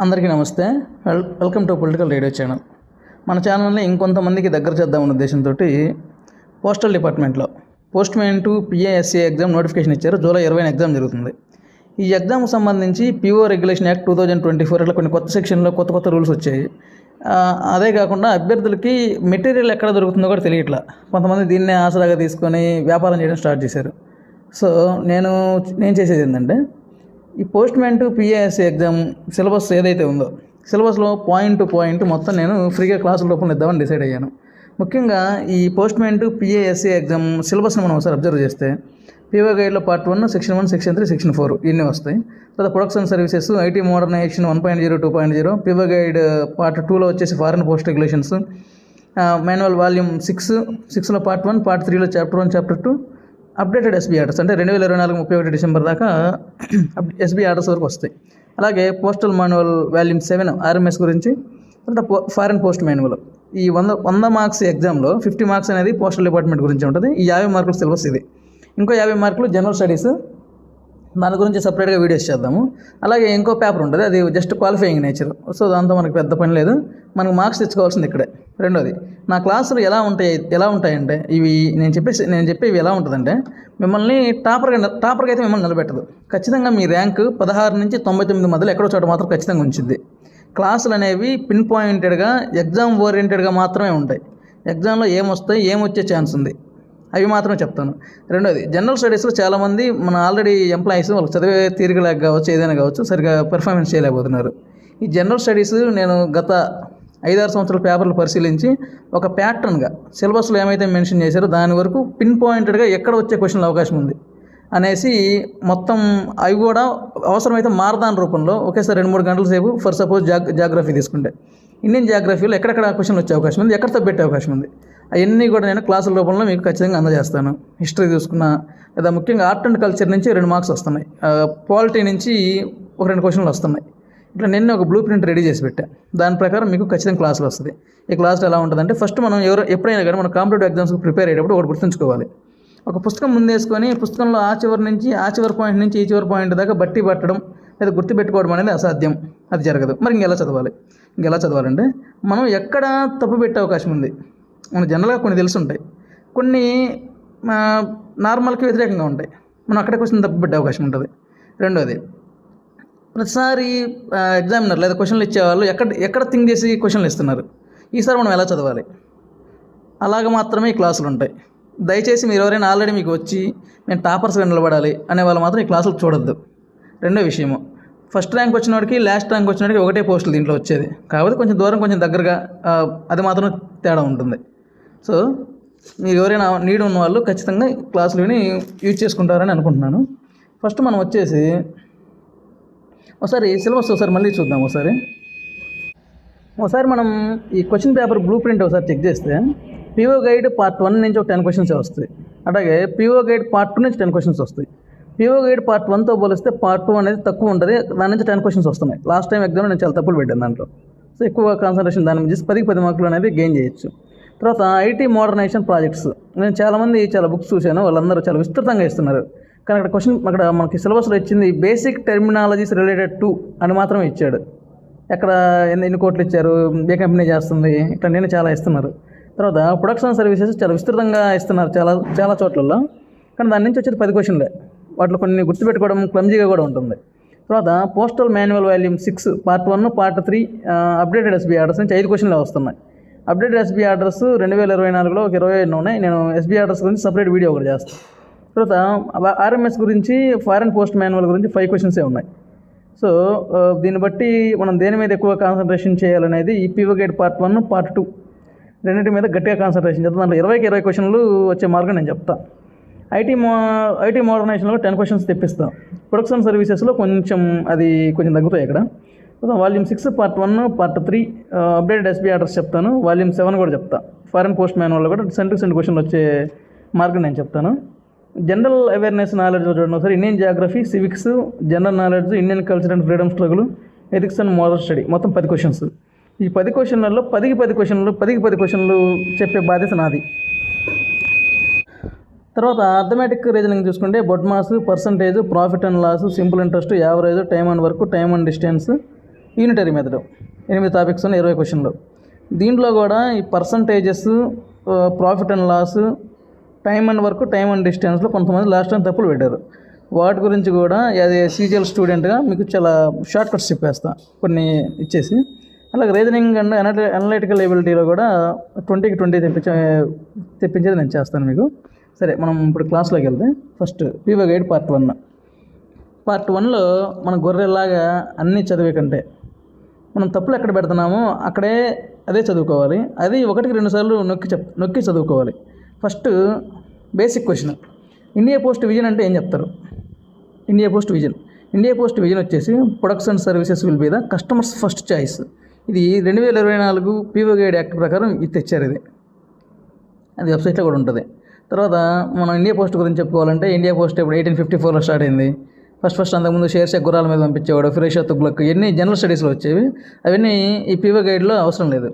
అందరికీ నమస్తే. Welcome to political radio channel. మన ఛానల్ని ఇంకొంతమందికి దగ్గర చేద్దామన్న ఉద్దేశంతో పోస్టల్ డిపార్ట్మెంట్లో పోస్ట్మెన్ టు పిఏఎస్సీ ఎగ్జామ్ నోటిఫికేషన్ ఇచ్చారు. జూలై 20 ఎగ్జామ్ జరుగుతుంది. ఈ ఎగ్జామ్కి సంబంధించి పిఓ రెగ్యులేషన్ యాక్ట్ 2024 ఇట్లా కొన్ని కొత్త సెక్షన్లో కొత్త రూల్స్ వచ్చాయి. అదే కాకుండా అభ్యర్థులకి మెటీరియల్ ఎక్కడ దొరుకుతుందో కూడా తెలియట్లా. కొంతమంది దీన్నే ఆసరాగా తీసుకొని వ్యాపారం చేయడం స్టార్ట్ చేశారు. సో నేను చేసేది ఏంటంటే, ఈ పోస్ట్మెన్ టు పిఏఎస్సీ ఎగ్జామ్ సిలబస్ ఏదైతే ఉందో సిలబస్లో పాయింట్ టు పాయింట్ మొత్తం నేను ఫ్రీగా క్లాసుల రూపంలో ఇద్దామని డిసైడ్ అయ్యాను. ముఖ్యంగా ఈ పోస్ట్మెన్ టు పిఏఎస్సీ ఎగ్జామ్ సిలబస్ని మనం ఒకసారి అబ్జర్వ్ చేస్తే పిఓ గైడ్లో పార్ట్ 1, సెక్షన్ 1, సెక్షన్ 3, సెక్షన్ 4 ఇన్ని వస్తాయి. తర్వాత production services, IT modernisation 1.0, 2.0, PO guide part 2లో వచ్చేసి foreign post regulations, manual volume 6లో పార్ట్ 1, పార్ట్ 3లో chapter 1, chapter 2, updated SB orders అంటే 2024 31 డిసెంబర్ దాకా ఎస్బీ ఆర్డర్స్ వరకు వస్తాయి. అలాగే పోస్టల్ మాన్యువల్ వాల్యూమ్ 7 ఆర్ఎంఎస్ గురించి, తర్వాత ఫారెన్ పోస్ట్ మాన్యువల్. ఈ 100 మార్క్స్ ఎగ్జామ్లో 50 మార్క్స్ అనేది పోస్టల్ డిపార్ట్మెంట్ గురించి ఉంటుంది. ఈ 50 మార్కుల సిలబస్ ఇది. ఇంకో 50 మార్కులు జనరల్ స్టడీస్, దాని గురించి సపరేట్గా వీడియోస్ చేద్దాము. అలాగే ఇంకో పేపర్ ఉంటుంది, అది జస్ట్ క్వాలిఫైయింగ్ నేచర్. సో దాంతో మనకు పెద్ద పని లేదు, మనకు మార్క్స్ తెచ్చుకోవాల్సింది ఇక్కడే. రెండోది, నా క్లాసులు ఎలా ఉంటాయంటే ఇవి నేను చెప్పేవి ఎలా ఉంటుందంటే, మిమ్మల్ని టాపర్గా అయితే మిమ్మల్ని నిలబెట్టదు. ఖచ్చితంగా మీ ర్యాంకు 16 నుంచి 99 మధ్యలో ఎక్కడో చోట మాత్రం ఖచ్చితంగా ఉంచుద్ది. క్లాసులు అనేవి పిన్ పాయింటెడ్గా ఎగ్జామ్ ఓరియంటెడ్గా మాత్రమే ఉంటాయి. ఎగ్జామ్లో ఏమొస్తాయి, ఏమొచ్చే ఛాన్స్ ఉంది అవి మాత్రమే చెప్తాను. రెండోది, జనరల్ స్టడీస్లో చాలామంది మన ఆల్రెడీ ఎంప్లాయీస్ వాళ్ళకి చదివే తీరికలేక కావచ్చు, ఏదైనా కావచ్చు, సరిగా పెర్ఫార్మెన్స్ చేయలేకపోతున్నారు. ఈ జనరల్ స్టడీస్ నేను గత 5-6 సంవత్సరాల పేపర్లు పరిశీలించి ఒక ప్యాటర్న్గా సిలబస్లో ఏమైతే మెన్షన్ చేశారో దాని వరకు పిన్ పాయింటెడ్గా ఎక్కడ వచ్చే క్వశ్చన్ల అవకాశం ఉంది అనేసి మొత్తం అవి కూడా అవసరమైతే మారదాన్ రూపంలో ఒకేసారి 2-3 గంటల సేపు ఫర్ సపోజ్ జాగ్రఫీ తీసుకుంటే ఇండియన్ జాగ్రఫీలో ఎక్కడెక్కడ క్వశ్చన్లు వచ్చే అవకాశం ఉంది, ఎక్కడ తప్పెట్టే అవకాశం ఉంది, అవన్నీ కూడా నేను క్లాసుల రూపంలో మీకు ఖచ్చితంగా అందజేస్తాను. హిస్టరీ చూసుకున్నా, లేదా ముఖ్యంగా ఆర్ట్ అండ్ కల్చర్ నుంచి 2 మార్క్స్ వస్తున్నాయి, పాలిటీ నుంచి 1-2 క్వశ్చన్లు వస్తున్నాయి. ఇట్లా నేను ఒక బ్లూ ప్రింట్ రెడీ చేసి పెట్టా. దాని ప్రకారం మీకు ఖచ్చితంగా క్లాసులు వస్తుంది. ఈ క్లాసులు ఎలా ఉంటుందంటే, ఫస్ట్ మనం ఎప్పుడైనా కానీ మనం కాంపిటేటివ్ ఎగ్జామ్స్కి ప్రిపేర్ అయ్యేటప్పుడు ఒకటి గుర్తుంచుకోవాలి. ఒక పుస్తకం ముందేసుకొని పుస్తకంలో ఆ చివరి పాయింట్ నుంచి ఈ చివరి పాయింట్ దాకా బట్టి పట్టడం లేదా గుర్తుపెట్టుకోవడం అనేది అసాధ్యం, అది జరగదు. మరి ఇంకెలా చదవాలంటే మనం ఎక్కడ తప్పు పెట్టే అవకాశం ఉంది. మనకు జనరల్గా కొన్ని తెలుసుంటాయి, కొన్ని నార్మల్కి వ్యతిరేకంగా ఉంటాయి, మనం అక్కడే క్వశ్చన్ తప్పు పెట్టే అవకాశం ఉంటుంది. రెండోది, ప్రతిసారి ఎగ్జామినర్ లేదా క్వశ్చన్లు ఇచ్చేవాళ్ళు ఎక్కడ థింక్ చేసి క్వశ్చన్లు ఇస్తున్నారు, ఈసారి మనం ఎలా చదవాలి, అలాగ మాత్రమే ఈ క్లాసులు ఉంటాయి. దయచేసి మీరు ఎవరైనా ఆల్రెడీ మీకు వచ్చి మేము టాపర్స్గా నిలబడాలి అనే వాళ్ళు మాత్రం ఈ క్లాసులు చూడొద్దు. రెండో విషయము, ఫస్ట్ ర్యాంక్ వచ్చినవాడికి లాస్ట్ ర్యాంక్ వచ్చినవాడికి ఒకటే పోస్టులు దీంట్లో వచ్చేది, కాకపోతే కొంచెం దూరం కొంచెం దగ్గరగా, అది మాత్రం తేడా ఉంటుంది. సో మీరు ఎవరైనా నీడ్ ఉన్న వాళ్ళు ఖచ్చితంగా క్లాసులు విని యూజ్ చేసుకుంటారని అనుకుంటున్నాను. ఫస్ట్ మనం వచ్చేసి ఒకసారి సిలబస్ మళ్ళీ చూద్దాం. ఒకసారి మనం ఈ క్వశ్చన్ పేపర్ బ్లూ ప్రింట్ ఒకసారి చెక్ చేస్తే పిఓ గైడ్ పార్ట్ 1 నుంచి ఒక 10 క్వశ్చన్స్ వస్తాయి. అలాగే పిఓ గైడ్ పార్ట్ 2 నుంచి 10 క్వశ్చన్స్ వస్తాయి. పిఓ గైడ్ పార్ట్ 1తో పోలిస్తే పార్ట్ 2 అనేది తక్కువ ఉంటుంది, దాని నుంచి 10 క్వశ్చన్స్ వస్తున్నాయి. లాస్ట్ టైం ఎగ్జామ్లో నేను చాలా తప్పులు పెట్టాను దాంట్లో. సో ఎక్కువ కాన్సన్ట్రేషన్ దాని మీద చేసి 10 మార్కులు అనేది గెయిన్ చేయొచ్చు. తర్వాత ఐటీ మోడర్నైజేషన్ ప్రాజెక్ట్స్, నేను చాలామంది చాలా బుక్స్ చూశాను, వాళ్ళందరూ చాలా విస్తృతంగా ఇస్తున్నారు. కానీ అక్కడ మనకి సిలబస్లో ఇచ్చింది బేసిక్ టెర్మినాలజీస్ రిలేటెడ్ టు అని మాత్రమే ఇచ్చాడు. ఎక్కడ ఎన్ని కోట్లు ఇచ్చారు, ఏ కంపెనీ చేస్తుంది, ఇట్లా నేను చాలా ఇస్తున్నారు. తర్వాత ప్రొడక్షన్ సర్వీసెస్ చాలా విస్తృతంగా ఇస్తున్నారు చాలా చోట్లలో, కానీ దాని నుంచి వచ్చేది 10 క్వశ్చన్లే. వాటిలో కొన్ని గుర్తుపెట్టుకోవడం క్లమ్జీగా కూడా ఉంటుంది. తర్వాత postal manual volume 6 part 1, part 3, updated SB orders నుంచి 5 క్వశ్చన్లే వస్తున్నాయి. అప్డేటెడ్ ఎస్బీ ఆర్డర్స్ 2024లో ఒక 25 ఉన్నాయి. నేను ఎస్బీ ఆర్డర్స్ గురించి సపరేట్ వీడియో ఒకటి చేస్తాను. తర్వాత ఆర్ఎంఎస్ గురించి, ఫారెన్ పోస్ట్ మాన్యువల్ గురించి 5 క్వశ్చన్సే ఉన్నాయి. సో దీన్ని బట్టి మనం దేని మీద ఎక్కువ కాన్సన్ట్రేషన్ చేయాలనేది ఈ పిఓ గైడ్ పార్ట్ 1, పార్ట్ 2 రెండింటి మీద గట్టిగా కాన్సన్ట్రేషన్ చేస్తాను. దాంట్లో 20 క్వశ్చన్లు వచ్చే మార్గం నేను చెప్తాను. ఐటీ మోడర్నైజేషన్లో 10 క్వశ్చన్స్ తెప్పిస్తాం. ప్రొడక్షన్ సర్వీసెస్లో కొంచెం తగ్గుతాయి ఇక్కడ. Volume 6 part 1, part 3, updated SB orders చెప్తాను. వాల్యూమ్ 7 కూడా చెప్తాను. ఫారెన్ పోస్ట్ మాన్యువల్లో కూడా సెంటర్ క్వశ్చన్లు వచ్చే మార్గం నేను చెప్తాను. జనరల్ అవేర్నెస్ నాలెడ్జ్ చూడండి ఒకసారి. Indian geography, civics, general knowledge, Indian culture and freedom struggle, ethics and moral study, మొత్తం 10 క్వశ్చన్స్. ఈ 10 క్వశ్చన్లలో 10కి 10 క్వశ్చన్లు చెప్పే బాధ్యత నాది. తర్వాత అర్థమెటిక్ రీజనింగ్ చూసుకుంటే BODMAS, percentage, profit and loss, simple interest, average, time and work, time and distance, unitary method 8 topics ఉన్నాయి, 20 క్వశ్చన్లు. దీంట్లో కూడా ఈ percentages, profit and loss, time and work, time and డిస్టెన్స్లో కొంతమంది లాస్ట్ టైం తప్పులు పెట్టారు. వాటి గురించి కూడా అది సీజీఎల్ స్టూడెంట్గా మీకు చాలా షార్ట్ కట్స్ చెప్పేస్తా కొన్ని ఇచ్చేసి. అలాగే రీజనింగ్ అండ్ అనలిటికల్ ఎబిలిటీలో కూడా 20కి 20 తెప్పించేది నేను చేస్తాను మీకు. సరే, మనం ఇప్పుడు క్లాస్లోకి వెళ్తే first PO guide part 1. Part 1లో మన గొర్రెలాగా అన్నీ చదివే కంటే మనం తప్పులు ఎక్కడ పెడుతున్నామో అక్కడే అదే చదువుకోవాలి. అది 1కి 2 సార్లు నొక్కి చదువుకోవాలి. First basic question, India post vision అంటే ఏం చెప్తారు? ఇండియా పోస్ట్ విజన్ వచ్చేసి products and services will be the customers first choice. ఇది 2024 పీవో గైడ్ యాక్ట్ ప్రకారం ఇది తెచ్చారు. అది వెబ్సైట్లో కూడా ఉంటుంది. తర్వాత మనం ఇండియా పోస్ట్ గురించి చెప్పుకోవాలంటే ఇండియా పోస్ట్ ఇప్పుడు 1854లో స్టార్ట్ అయింది. ఫస్ట్ అంతకుముందు షేర్షా గుర్రాల మీద పంపించేవాడు, ఫిరోజ్ షా తుగ్లక్, ఇవన్నీ జనరల్ స్టడీస్లో వచ్చేవి. అవన్నీ ఈ పీవో గైడ్లో అవసరం లేదు.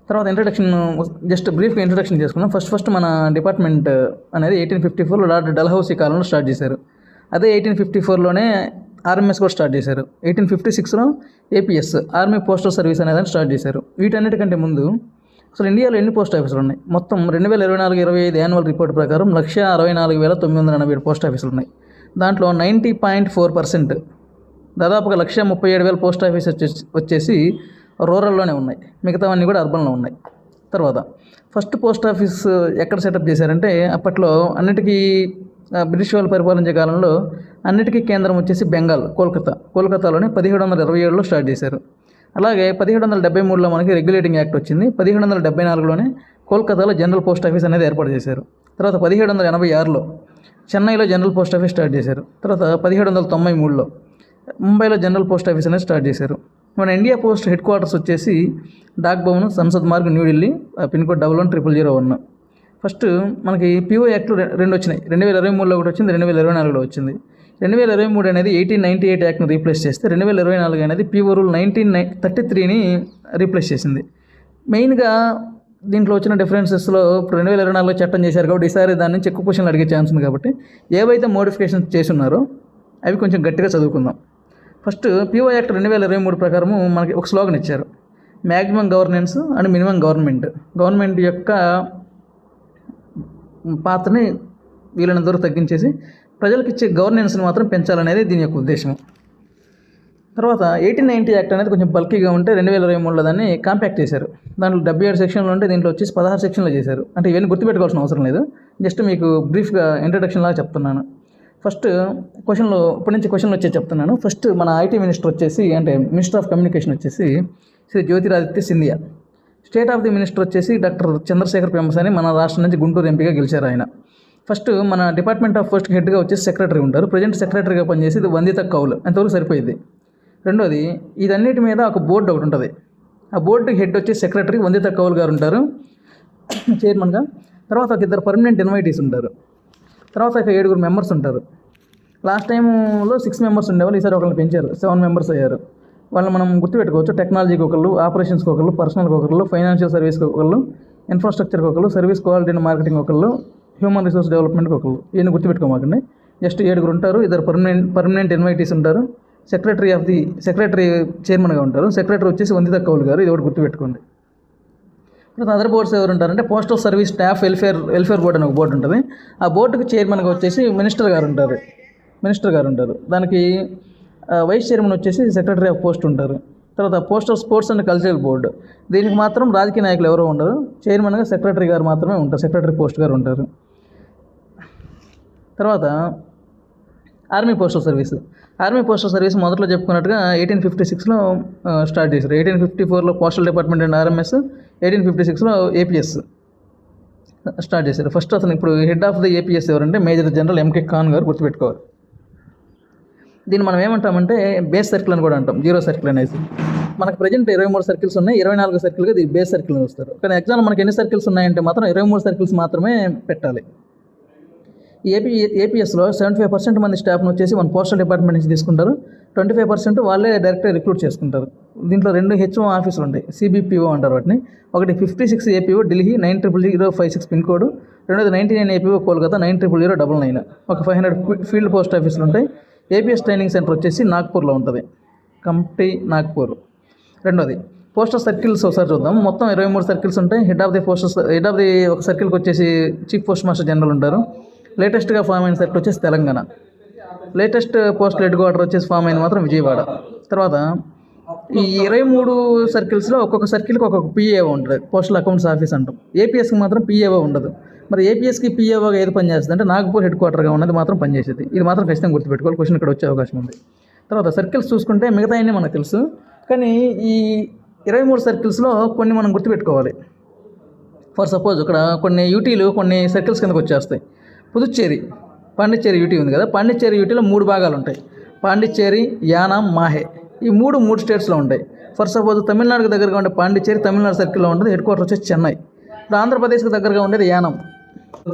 తర్వాత జస్ట్ బ్రీఫ్గా ఇంట్రడక్షన్ చేసుకున్నాం. ఫస్ట్ మన డిపార్ట్మెంట్ అనేది 1854లో లార్డ్ డల్హౌసీ కాలంలో స్టార్ట్ చేశారు. అదే 1854లోనే ఆర్ఎంఎస్ కూడా స్టార్ట్ చేశారు. 1856లో ఏపీఎస్, ఆర్మీ పోస్టల్ సర్వీస్ అనేదాన్ని స్టార్ట్ చేశారు. వీటన్నిటికంటే ముందు అసలు ఇండియాలో ఎన్ని పోస్ట్ ఆఫీసులు ఉన్నాయి? మొత్తం 2024-25 యాన్యువల్ రిపోర్ట్ ప్రకారం 164,987 పోస్ట్ ఆఫీసులు ఉన్నాయి. దాంట్లో 90.4%, దాదాపుగా 137,000 పోస్ట్ ఆఫీస్ వచ్చేసి రూరల్లోనే ఉన్నాయి. మిగతావన్నీ కూడా అర్బన్లో ఉన్నాయి. తర్వాత ఫస్ట్ పోస్ట్ ఆఫీస్ ఎక్కడ సెటప్ చేశారంటే అప్పట్లో అన్నిటికీ బ్రిటిష్ వాళ్ళు పరిపాలించే కాలంలో అన్నిటికీ కేంద్రం వచ్చేసి బెంగాల్, కోల్కతాలోనే 1727లో స్టార్ట్ చేశారు. అలాగే 1773లో మనకి రెగ్యులేటింగ్ యాక్ట్ వచ్చింది. 1774లోనే కోల్కతాలో జనరల్ పోస్ట్ ఆఫీస్ అనేది ఏర్పాటు చేశారు. తర్వాత 1786లో చెన్నైలో జనరల్ పోస్ట్ ఆఫీస్ స్టార్ట్ చేశారు. తర్వాత 1793లో ముంబైలో జనరల్ పోస్ట్ ఆఫీస్ అనేది స్టార్ట్ చేశారు. మన ఇండియా పోస్ట్ హెడ్ క్వార్టర్స్ వచ్చేసి Dak Bhavan, Sansad Marg, New Delhi, pin code 110001. First మనకి పీఓ యాక్ట్లు 2 వచ్చినాయి. 2023లో ఒకటి వచ్చింది, 2024లో వచ్చింది. 2023 అనేది 1898 యాక్ట్ని రీప్లేస్ చేస్తే 2024 అనేది పీఓ రూల్ 1933ని రీప్లేస్ చేసింది. మెయిన్గా దీంట్లో వచ్చిన డిఫరెన్సెస్లో ఇప్పుడు 2024లో చట్టం చేశారు కాబట్టి ఈసారి దాని నుంచి ఎక్కువ క్వశ్చన్లు అడిగే ఛాన్స్ ఉంది. కాబట్టి ఏవైతే మోడిఫికేషన్స్ చేసి ఉన్నారో అవి కొంచెం గట్టిగా చదువుకుందాం. ఫస్ట్ పీఓ యాక్ట్ 2023 ప్రకారము మనకి ఒక స్లోగన్ ఇచ్చారు, maximum governance and minimum government యొక్క పాత్రని వీలైనంత వరకు తగ్గించేసి ప్రజలకు ఇచ్చే గవర్నెన్స్ని మాత్రం పెంచాలనేది దీని యొక్క ఉద్దేశం. తర్వాత 1890 యాక్ట్ అనేది కొంచెం బల్కీగా ఉంటే 2023లో దాన్ని కాంపాక్ట్ చేశారు. దాంట్లో 77 సెక్షన్లు ఉంటే దీంట్లో వచ్చేసి 16 సెక్షన్లు చేశారు. అంటే ఇవన్నీ గుర్తుపెట్టుకోవాల్సిన అవసరం లేదు, జస్ట్ మీకు బ్రీఫ్గా ఇంట్రడక్షన్ లాగా చెప్తున్నాను. ఫస్ట్ ఇప్పటి నుంచి క్వశ్చన్లు వచ్చే చెప్తున్నాను. ఫస్ట్ మన ఐటీ మినిస్టర్ వచ్చేసి అంటే మినిస్టర్ ఆఫ్ కమ్యూనికేషన్ వచ్చేసి Shri Jyotiraditya Scindia. State of the minister వచ్చేసి డాక్టర్ చంద్రశేఖర్ పెంబసాని, మన రాష్ట్రం నుంచి గుంటూరు ఎంపీగా గెలిచారు ఆయన. ఫస్ట్ మన డిపార్ట్మెంట్ ఆఫ్ పోస్ట్ హెడ్గా వచ్చేసి సెక్రటరీ ఉంటారు. ప్రజెంట్ సెక్రటరీగా పనిచేసి వందిత కౌల్, ఎంతవరకు సరిపోయింది. రెండోది ఇదన్నిటి మీద ఒక బోర్డు ఒకటి ఉంటుంది. ఆ బోర్డుకి హెడ్ వచ్చి సెక్రటరీ వందిత కౌల్ గారు ఉంటారు చైర్మన్గా. తర్వాత ఒక 2 పర్మనెంట్ ఇన్వైటీస్ ఉంటారు. తర్వాత ఒక 7 మెంబర్స్ ఉంటారు. లాస్ట్ టైంలో 6 మెంబర్స్ ఉండేవాళ్ళు, ఈసారి ఒకరిని పెంచారు, 7 మెంబర్స్ అయ్యారు. వాళ్ళని మనం గుర్తుపెట్టుకోవచ్చు. టెక్నాలజీకి ఒకళ్ళు, ఆపరేషన్స్కి ఒకళ్ళు, పర్సనల్కి ఒకళ్ళు, ఫైనాన్షియల్ సర్వీస్కి ఒకళ్ళు, ఇన్ఫ్రాస్ట్రక్చర్కి ఒకళ్ళు, సర్వీస్ క్వాలిటీ అండ్ మార్కెటింగ్ ఒకళ్ళు, హ్యూమన్ రిసోర్స్ డెవలప్మెంట్కి ఒకళ్ళు. ఇవన్నీ గుర్తుపెట్టుకోమాకండి. జస్ట్ 7 ఉంటారు. 2 పర్మనెంట్ ఇన్వైటీస్ ఉంటారు. సెక్రటరీ చైర్మన్గా ఉంటారు. సెక్రటరీ వచ్చేసి వందిత కౌల్ గారు, ఇది ఒకటి గుర్తుపెట్టుకోండి. తర్వాత అదర్ బోర్డ్స్ ఎవరు ఉంటారంటే postal service staff welfare board అని ఒక బోర్డు ఉంటుంది. ఆ బోర్డుకి చైర్మన్గా వచ్చేసి మినిస్టర్ గారు ఉంటారు. దానికి వైస్ చైర్మన్ వచ్చేసి సెక్రటరీ ఆఫ్ పోస్ట్ ఉంటారు. తర్వాత postal sports and cultural board, దీనికి మాత్రం రాజకీయ నాయకులు ఎవరో ఉండరు. చైర్మన్గా సెక్రటరీ గారు మాత్రమే ఉంటారు, సెక్రటరీ పోస్ట్ గారు ఉంటారు. తర్వాత ఆర్మీ పోస్టల్ సర్వీస్ మొదట్లో చెప్పుకున్నట్టుగా 1856లో స్టార్ట్ చేశారు. 1854లో పోస్టల్ డిపార్ట్మెంట్ అండ్ ఆర్ఎంఎస్, 1856లో ఏపీఎస్ స్టార్ట్ చేశారు. ఫస్ట్ అతను ఇప్పుడు హెడ్ ఆఫ్ ద ఏపీఎస్ ఎవరంటే మేజర్ జనరల్ ఎంకే ఖాన్ గారు, గుర్తుపెట్టుకోవాలి. దీన్ని మనం ఏమంటామంటే బేస్ సర్కిల్ అని కూడా అంటాం, 0 సర్కిల్ అనేసి. మనకు ప్రజెంట్ 23 సర్కిల్స్ ఉన్నాయి, 24 సర్కిల్గా ఇది బేస్ సర్కిల్ అని వస్తారు. కానీ ఎగ్జామ్లో మనకి ఎన్ని సర్కిల్స్ ఉన్నాయంటే మాత్రం 23 సర్కిల్స్ మాత్రమే పెట్టాలి. ఏపీఎస్లో 75% మంది స్టాఫ్ను వచ్చేసి మన పోస్టల్ డిపార్ట్మెంట్ నుంచి తీసుకుంటారు. 25% వాళ్ళే డైరెక్ట్గా రిక్రూట్ చేసుకుంటారు. దీంట్లో 2 హెచ్ఓ ఆఫీసులు ఉంటాయి, సిబిపిఓ అంటారు వాటిని. ఒకటి 56 ఏపీఓ ఢిల్లీ 900056 పిన్ కోడ్, రెండోది 99 ఏపీఓ కోల్కతా 900099. ఒక 500 ఫీల్డ్ పోస్ట్ ఆఫీసులు ఉంటాయి. ఏపీఎస్ ట్రైనింగ్ సెంటర్ వచ్చేసి నాగ్పూర్లో ఉంటుంది. కమ్టీ నాగ్పూర్. రెండోది పోస్టల్ సర్కిల్స్ ఒకసారి చూద్దాం. మొత్తం 23 సర్కిల్స్ ఉంటాయి. హెడ్ ఆఫ్ ది ఒక సర్కిల్కి వచ్చేసి చీఫ్ పోస్ట్ మాస్టర్ జనరల్ ఉంటారు. లేటెస్ట్గా ఫామ్ అయిన సర్కిల్ వచ్చేసి Telangana. Latest postal head quarter వచ్చేసి ఫామ్ అయింది మాత్రం విజయవాడ. తర్వాత ఈ 23 సర్కిల్స్లో ఒక్కొక్క సర్కిల్కి ఒక్కొక్క పిఏఓ ఉంటుంది, పోస్టల్ అకౌంట్స్ ఆఫీస్ అంటాం. ఏపీఎస్కి మాత్రం పిఏఓ ఉండదు. మరి ఏపీఎస్కి పిఏఓగా ఏది పనిచేస్తుంది అంటే నాగపూర్ హెడ్ క్వార్టర్గా ఉన్నది మాత్రం పనిచేసేది. ఇది మాత్రం ఖచ్చితంగా గుర్తుపెట్టుకోవాలి, క్వశ్చన్ ఇక్కడ వచ్చే అవకాశం ఉంది. తర్వాత సర్కిల్స్ చూసుకుంటే మిగతా అన్నీ మనకు తెలుసు, కానీ ఈ 23 సర్కిల్స్లో కొన్ని మనం గుర్తుపెట్టుకోవాలి. ఫర్ సపోజ్ ఇక్కడ కొన్ని యూటీలు కొన్ని సర్కిల్స్ కిందకు వచ్చేస్తాయి. పుదుచ్చేరి, పాండిచ్చేరి యూటీ ఉంది కదా, పాండిచ్చేరి యూటీలో 3 భాగాలు ఉంటాయి. పాండిచ్చేరి, యానాం, మాహే. ఈ మూడు స్టేట్స్లో ఉంటాయి. ఫర్ సపోజ్ తమిళనాడుకి దగ్గరగా ఉండే పాండిచ్చేరి తమిళనాడు సర్కిల్లో ఉంటుంది. హెడ్ క్వార్టర్ వచ్చేసి చెన్నై. ఇప్పుడు ఆంధ్రప్రదేశ్కి దగ్గరగా ఉండేది యానం.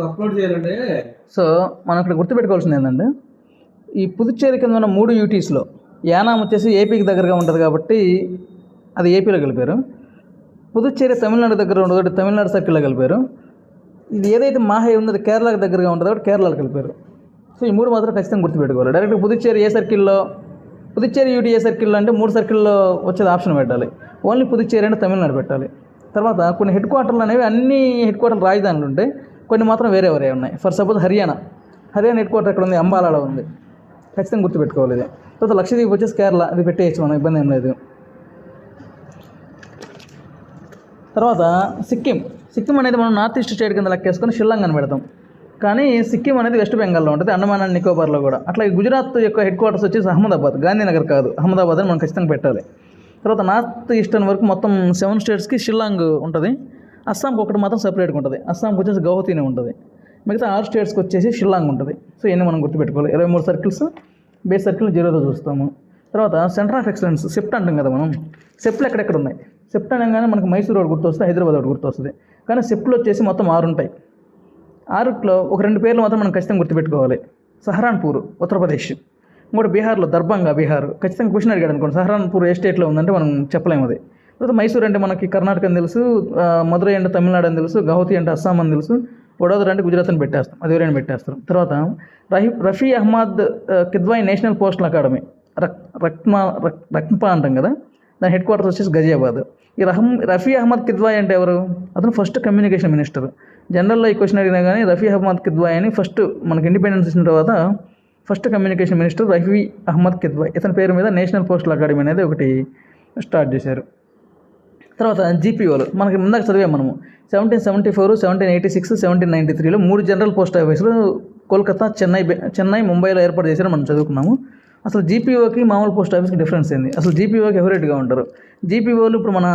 అప్లోడ్ చేయాలంటే సో మనం ఇక్కడ గుర్తుపెట్టుకోవాల్సింది ఏంటంటే ఈ పుదుచ్చేరి కింద ఉన్న 3 యూటీస్లో యానాం వచ్చేసి ఏపీకి దగ్గరగా ఉంటుంది కాబట్టి అది ఏపీలో కలిపారు. పుదుచ్చేరి తమిళనాడు దగ్గర ఉండదు, తమిళనాడు సర్కిల్లో కలిపారు. ఇది ఏదైతే మాహే ఉందో అది కేరళకి దగ్గరగా ఉంటుందో కాబట్టి కేరళలో కలిపారు. సో ఈ 3 మాత్రం ఖచ్చితంగా గుర్తుపెట్టుకోవాలి. డైరెక్ట్ పుదుచ్చేరి ఏ సర్కిల్లో, పుదుచ్చేరి యూటీ ఏ సర్కిల్లో అంటే 3 సర్కిల్లో వచ్చేది ఆప్షన్ పెట్టాలి. ఓన్లీ పుదుచ్చేరి అంటే తమిళనాడు పెట్టాలి. తర్వాత కొన్ని హెడ్ క్వార్టర్లు అనేవి అన్ని హెడ్ క్వార్టర్లు రాజధానులు ఉంటాయి, కొన్ని మాత్రం వేరే ఉన్నాయి. For suppose Haryana head quarter ఎక్కడ ఉంది, అంబాలాలో ఉంది. ఖచ్చితంగా గుర్తుపెట్టుకోవాలి ఇది. తర్వాత లక్షద్వీప్ వచ్చేసి కేరళ, అది పెట్టేయచ్చు, మనం ఇబ్బంది ఏం లేదు. తర్వాత సిక్కిం అనేది మనం నార్త్ ఈస్ట్ స్టేట్ కింద లెక్కేసుకొని షిల్లాంగ్ అని పెడతాం, కానీ సిక్కిం అనేది వెస్ట్ బెంగాల్లో ఉంటుంది, అండమాన్ అండ్ నికోబార్లో కూడా. అట్లా గుజరాత్ యొక్క హెడ్ క్వార్టర్స్ వచ్చేసి అహ్మదాబాద్, గాంధీనగర్ కాదు, అహ్మదాబాద్ అని మనం ఖచ్చితంగా పెట్టాలి. తర్వాత నార్త్ ఈస్టర్న్ వరకు మొత్తం 7 స్టేట్స్కి షిల్లాంగ్ ఉంటుంది. అస్సాంకి ఒకటి మాత్రం సపరేట్గా ఉంటుంది, అస్సాంకి వచ్చేసి గౌహతినే ఉంటుంది. మిగతా 6 స్టేట్స్కి వచ్చేసి షిల్లాంగ్ ఉంటుంది. సో ఇవన్నీ మనం గుర్తుపెట్టుకోవాలి. 23 సర్కిల్స్, బేస్ సర్కిల్ 0తో చూస్తాము. తర్వాత సెంటర్ ఆఫ్ ఎక్సలెన్స్, సెప్ట్ అంటాం కదా మనం. సెప్ట్లు ఎక్కడెక్కడ ఉన్నాయి? సెప్ట్ అనగానే మనకు మైసూర్ ఒకటి గుర్తొస్తుంది, హైదరాబాద్ ఒకటి గుర్తొస్తుంది. కానీ సెప్ట్లు వచ్చేసి మొత్తం 6 ఉంటాయి. 6లో ఒక 2 పేర్లు మాత్రం మనం ఖచ్చితంగా గుర్తుపెట్టుకోవాలి. సహరాన్పూర్ ఉత్తరప్రదేశ్, ఇంకోటి బీహార్లో దర్భంగా బీహార్. ఖచ్చితంగా క్వశ్చన్ అడిగాడు అనుకోండి, సహరాన్పూర్ ఏ స్టేట్లో ఉందంటే మనం చెప్పలేము అది. తర్వాత మైసూర్ అంటే మనకి కర్ణాటక అని తెలుసు, మధురై అంటే తమిళనాడు అని తెలుసు, గౌహతి అంటే అస్సాం అని తెలుసు, వడోదర అంటే గుజరాత్ అని పెట్టేస్తాం, అది ఎవరైనా పెట్టేస్తారు. తర్వాత Rafi Ahmed Kidwai national postal academy, రక్మా అంటాం కదా, దాని హెడ్ క్వార్టర్స్ వచ్చేసి గజియాబాద్. ఈ రఫీ అహ్మద్ కిద్వాయి అంటే ఎవరు? అతను ఫస్ట్ కమ్యూనికేషన్ మినిస్టర్. జనరల్లో ఈ క్వశ్చన్ అడిగినా కానీ రఫీ అహ్మద్ కిద్వాయి అని ఫస్ట్ మనకి ఇండిపెండెన్స్ ఇచ్చిన తర్వాత first communication minister Rafi Ahmed Kidwai. ఇతని పేరు మీద నేషనల్ పోస్టల్ అకాడమీ అనేది ఒకటి స్టార్ట్ చేశారు. తర్వాత జీపీఓలు మనకి ముందాక చదివాం మనము. 1774, 1786, 1793లో 3 జనరల్ పోస్ట్ ఆఫీసులు కోల్కతా, చెన్నై, ముంబైలో ఏర్పాటు చేశారు, మనం చదువుకున్నాము. అసలు జీపీఓకి మామూలు పోస్ట్ ఆఫీస్కి డిఫరెన్స్ ఏంది? అసలు జీపీఓకి ఎవరేట్గా ఉంటారు? జీపీఓలు ఇప్పుడు మన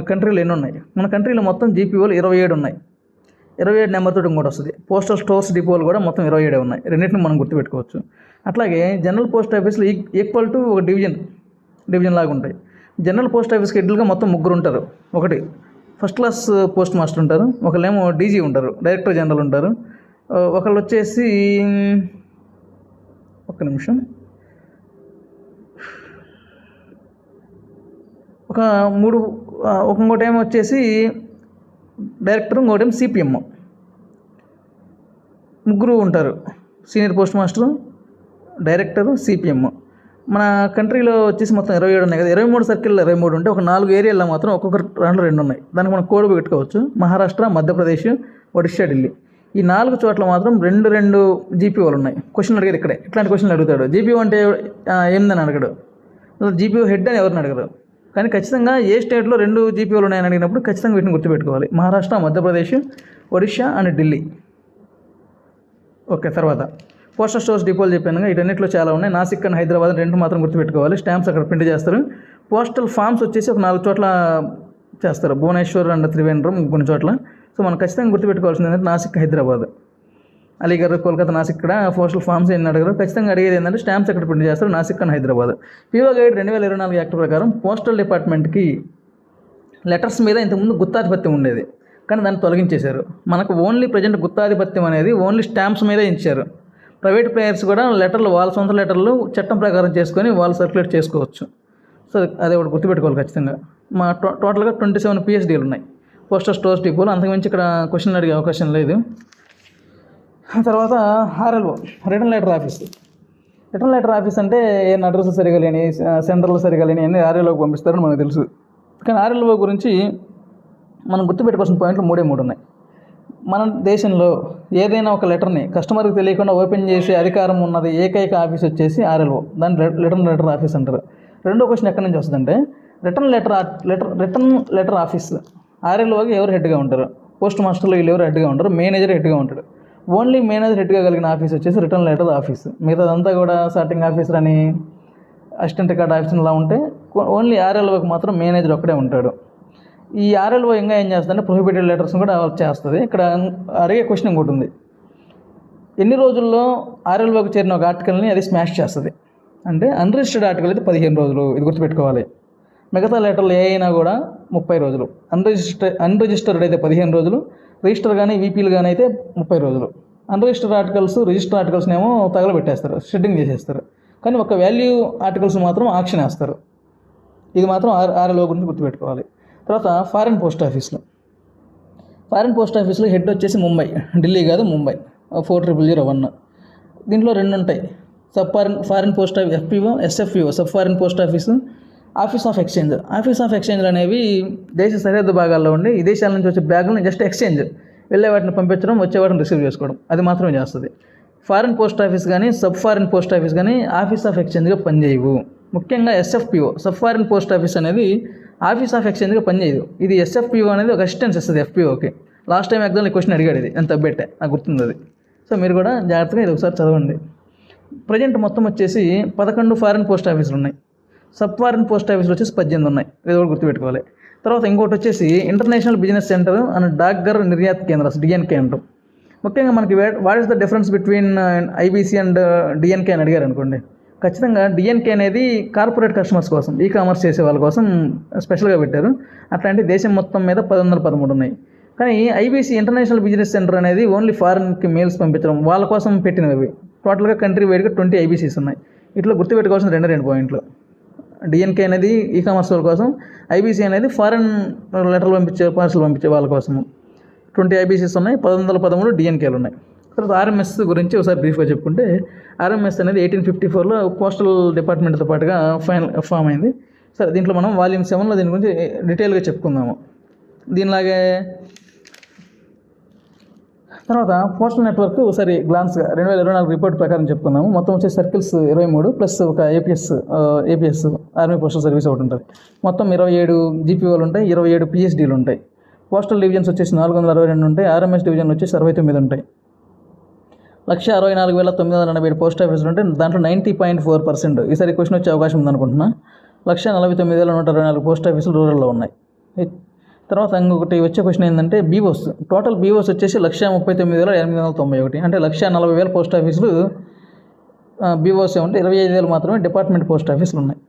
కంట్రీలో ఎన్ని ఉన్నాయి? మన కంట్రీలో మొత్తం జీపీఓలు 27 ఉన్నాయి. 27 నెంబర్తో ఇంకోటి వస్తుంది. పోస్టల్ స్టోర్స్ డిపోలు కూడా మొత్తం 27 ఉన్నాయి. రెండింటిని మనం గుర్తుపెట్టుకోవచ్చు. అట్లాగే జనరల్ పోస్ట్ ఆఫీసులు ఈక్వల్ టు ఒక డివిజన్ లాగా ఉంటాయి. జనరల్ పోస్ట్ ఆఫీస్కి హెడ్లుగా మొత్తం 3 ఉంటారు. ఒకటి ఫస్ట్ క్లాస్ పోస్ట్ మాస్టర్ ఉంటారు, ఒకళ్ళేమో డీజీ ఉంటారు, డైరెక్టర్ జనరల్ ఉంటారు, ఒకళ్ళు వచ్చేసి ఒక్క నిమిషం ఇంకోటి ఏమో వచ్చేసి డైరెక్టర్, ఇంకోటేమో సిపిఎం. 3 ఉంటారు, senior post master, director, CPM. మన కంట్రీలో వచ్చేసి మొత్తం 27 ఉన్నాయి కదా. 23 సర్కిల్లో 23 ఉంటే ఒక 4 ఏరియాల్లో మాత్రం ఒక్కొక్క దాంట్లో 2 ఉన్నాయి. దానికి మనం కోడ్ పెట్టుకోవచ్చు. మహారాష్ట్ర, మధ్యప్రదేశ్, ఒడిషా, ఢిల్లీ. ఈ 4 చోట్ల మాత్రం 2 జీపీఓలు ఉన్నాయి. క్వశ్చన్ అడిగేది ఇక్కడే, ఇట్లాంటి క్వశ్చన్లు అడుగుతాడు. జీపీఓ అంటే ఏందని అడగడు, జీపీఓ హెడ్ అని ఎవరిని అడగరు. కానీ ఖచ్చితంగా ఏ స్టేట్లో 2 జీపీఓలు ఉన్నాయని అడిగినప్పుడు ఖచ్చితంగా వీటిని గుర్తుపెట్టుకోవాలి. మహారాష్ట్ర, మధ్యప్రదేశ్, ఒడిషా అండ్ ఢిల్లీ. ఓకే. తర్వాత పోస్టల్ స్టోర్స్ డిపోలు చెప్పాను, వీటన్నిటిలో చాలా ఉన్నాయి. నాసిక్ అండ్ హైదరాబాద్ 2 మాత్రం గుర్తుపెట్టుకోవాలి. స్టాంప్స్ అక్కడ ప్రింట్ చేస్తారు. పోస్టల్ ఫామ్స్ వచ్చేసి ఒక 4 చోట్ల చేస్తారు, భువనేశ్వర్ అండ్ త్రివేంద్రం కొన్ని చోట్ల. సో మనం ఖచ్చితంగా గుర్తుపెట్టుకోవాల్సింది ఏంటంటే నాసిక్, హైదరాబాద్, అలీగఢ్, కోల్కతా, నాసిక్ ఇక్కడ పోస్టల్ ఫామ్స్ ఎన్ని అడగరు. ఖచ్చితంగా అడిగేది ఏంటంటే స్టాంప్స్ ఎక్కడ ప్రింట్ చేస్తారు, Nashik and Hyderabad. PO guide 2024 act ప్రకారం పోస్టల్ డిపార్ట్మెంట్కి లెటర్స్ మీద ఇంతకుముందు గుత్తాధిపత్యం ఉండేది, కానీ దాన్ని తొలగించేశారు. మనకు ఓన్లీ ప్రజెంట్ గుత్తాధిపత్యం అనేది ఓన్లీ స్టాంప్స్ మీదే ఇచ్చారు. ప్రైవేట్ ప్లేయర్స్ కూడా లెటర్లు, వాళ్ళ సొంత లెటర్లు చట్టం ప్రకారం చేసుకొని వాళ్ళు సర్క్యులేట్ చేసుకోవచ్చు. సో అది ఒకటి గుర్తుపెట్టుకోవాలి ఖచ్చితంగా. మా టోటల్గా 27 పిహెచ్డీలు ఉన్నాయి పోస్టల్ స్టోర్స్ డిపోలు. అంతకుమించి ఇక్కడ క్వశ్చన్ అడిగే అవకాశం లేదు. తర్వాత RLO, return letter office. Return letter office అంటే ఏం అడ్రస్ సరిగా లేని సెంటర్లు సరిగా లేని అన్ని ఆర్ఎల్ఓకి పంపిస్తారని మనకు తెలుసు. కానీ ఆర్ఎల్ఓ గురించి మనం గుర్తుపెట్టుకోవాల్సిన పాయింట్లు మూడు ఉన్నాయి. మన దేశంలో ఏదైనా ఒక లెటర్ని కస్టమర్కి తెలియకుండా ఓపెన్ చేసే అధికారం ఉన్నది ఏకైక ఆఫీస్ వచ్చేసి ఆర్ఎల్ఓ. దాన్ని రిటర్న్ లెటర్ ఆఫీస్ అంటారు. రెండో క్వశ్చన్ ఎక్కడి నుంచి వస్తుందంటే రిటర్న్ లెటర్ ఆఫీస్ ఆర్ఎల్ఓకి ఎవరు హెడ్గా ఉంటారు? పోస్ట్ మాస్టర్లో వీళ్ళు ఎవరు హెడ్గా ఉంటారు? మేనేజర్ హెడ్గా ఉంటాడు. ఓన్లీ మేనేజర్ హెడ్గా కలిగిన ఆఫీస్ వచ్చేసి రిటర్న్ లెటర్ ఆఫీస్. మిగతాదంతా కూడా సార్టింగ్ ఆఫీసర్ అని అసిస్టెంట్ రికార్డ్ ఆఫీసర్ ఇలా ఉంటే ఓన్లీ ఆర్ఎల్ఓకి మాత్రం మేనేజర్ ఒక్కడే ఉంటాడు. ఈ ఆర్ఎల్ఓ ఇంకా ఏం చేస్తుందంటే ప్రొహిబిటెడ్ లెటర్స్ని కూడా చేస్తుంది. ఇక్కడ అడిగే క్వశ్చన్ ఇంకోటి ఉంది. ఎన్ని రోజుల్లో ఆర్ఎల్ఓకి చేరిన ఒక ఆర్టికల్ని అది స్మాష్ చేస్తుంది అంటే అన్రిజిస్టర్డ్ ఆర్టికల్ అయితే 15 రోజులు, ఇది గుర్తుపెట్టుకోవాలి. మిగతా లెటర్లు ఏ అయినా కూడా 30 రోజులు. అన్రిజిస్టర్డ్ అయితే 15 రోజులు, రిజిస్టర్ కానీ వీపీలు కానీ అయితే 30 రోజులు. అన్రిజిస్టర్డ్ ఆర్టికల్స్ రిజిస్టర్ ఆర్టికల్స్ని ఏమో తగలబెట్టేస్తారు, షెడ్డింగ్ చేసేస్తారు. కానీ ఒక వాల్యూ ఆర్టికల్స్ మాత్రం ఆక్షన్ వేస్తారు. ఇది మాత్రం ఆర్ఎల్ఓ గురించి గుర్తుపెట్టుకోవాలి. తర్వాత ఫారిన్ పోస్ట్ ఆఫీస్లో హెడ్ వచ్చేసి ముంబై, ఢిల్లీ కాదు ముంబై, 4001. దీంట్లో 2 ఉంటాయి. Foreign post office FPO, SFPO, sub foreign post office, office of ఎక్స్చేంజ్లు అనేవి దేశ సరిహద్దు భాగాల్లో ఉండి ఈ దేశాల నుంచి వచ్చే బ్యాగులను జస్ట్ ఎక్స్చేంజ్, వెళ్ళే వాటిని పంపించడం, వచ్చే వాటిని రిసీవ్ చేసుకోవడం, అది మాత్రమే చేస్తుంది. ఫారిన్ పోస్ట్ ఆఫీస్ కానీ సబ్ ఫారిన్ పోస్ట్ ఆఫీస్ కానీ ఆఫీస్ ఆఫ్ ఎక్స్చేంజ్గా పనిచేయవు. ముఖ్యంగా ఎస్ఎఫ్పిఓ, సబ్ ఫారిన్ పోస్ట్ ఆఫీస్ అనేది ఆఫీస్ ఆఫ్ ఎక్స్చేంజ్గా పనిచేయదు. ఇది ఎస్ఎఫ్పిఓ అనేది ఒక అసిస్టెన్స్ ఇస్తుంది ఎఫ్పిఓకి. లాస్ట్ టైం ఎగ్జామ్లో క్వశ్చన్ అడిగాడు, ఇది ఎంత పెట్టే నాకు గుర్తుంది అది. సో మీరు కూడా జాగ్రత్తగా ఇది ఒకసారి చదవండి. ప్రజెంట్ మొత్తం వచ్చేసి 11 ఫారిన్ పోస్ట్ ఆఫీసులు ఉన్నాయి. సబ్ ఫారిన్ పోస్ట్ ఆఫీసులు వచ్చేసి 18 ఉన్నాయి. ఇది కూడా గుర్తుపెట్టుకోవాలి. తర్వాత ఇంకోటి వచ్చేసి ఇంటర్నేషనల్ బిజినెస్ సెంటర్ అండ్ డాక్ఘర్ నిర్యాత్ కేంద్రాలు, డిఎన్కే అంటాం. ముఖ్యంగా మనకి what is the difference between IBC and DNK అని అడిగారు అనుకోండి, ఖచ్చితంగా డిఎన్కే అనేది కార్పొరేట్ కస్టమర్స్ కోసం, ఈ కామర్స్ చేసే వాళ్ళ కోసం స్పెషల్గా పెట్టారు. అట్లాంటి దేశం మొత్తం మీద 1113 ఉన్నాయి. కానీ ఐబీసీ ఇంటర్నేషనల్ బిజినెస్ సెంటర్ అనేది ఓన్లీ ఫారిన్కి మెయిల్స్ పంపించడం వాళ్ళ కోసం పెట్టినవి. టోటల్గా కంట్రీ వైడ్గా 20 ఐబీసీస్ ఉన్నాయి. ఇట్లా గుర్తుపెట్టుకోవాల్సిన 2 పాయింట్లు. డిఎన్కే అనేది ఈ కామర్స్ వాళ్ళ కోసం, ఐబీసీ అనేది ఫారిన్ లెటర్లు పార్సల్ పంపించే వాళ్ళ కోసము. 20 ఐబీసీస్ ఉన్నాయి, 1113 డిఎన్కేలు ఉన్నాయి. తర్వాత ఆర్ఎంఎస్ గురించి ఒకసారి బ్రీఫ్గా చెప్పుకుంటే, ఆర్ఎంఎస్ అనేది 1854లో పోస్టల్ డిపార్ట్మెంట్తో పాటుగా ఫామ్ అయింది. సరే, దీంట్లో మనం వాల్యూమ్ 7లో దీని గురించి డీటెయిల్గా చెప్పుకుందాము. దీనిలాగే తర్వాత పోస్టల్ నెట్వర్క్ ఒకసారి గ్లాన్స్గా 2024 రిపోర్ట్ ప్రకారం చెప్పుకున్నాము. మొత్తం వచ్చే సర్కిల్స్ 23 ప్లస్ ఒక ఏపీఎస్ ఆర్మీ పోస్టల్ సర్వీస్ ఒకటి ఉంటుంది. మొత్తం 27 జీపీఓలు ఉంటాయి, 27 పిఎస్డీలు ఉంటాయి. పోస్టల్ డివిజన్స్ వచ్చేసి 462 ఉంటాయి. ఆర్ఎంఎస్ డివిజన్ వచ్చేసి 69 ఉంటాయి. 164,987 పోస్ట్ ఆఫీసులు ఉంటాయి. దాంట్లో 90.4%, ఈసారి క్వశ్చన్ వచ్చే అవకాశం ఉందనుకుంటున్నా, 149,124 పోస్ట్ ఆఫీసులు రూరల్లో ఉన్నాయి. తర్వాత ఇంకొకటి వచ్చే క్వశ్చన్ ఏంటంటే బీఓస్, టోటల్ బీఓస్ వచ్చేసి 139,891, అంటే 140,000 పోస్ట్ ఆఫీసులు బీఓసే ఉంటే 25,000 మాత్రమే డిపార్ట్మెంట్ పోస్ట్ ఆఫీసులు ఉన్నాయి.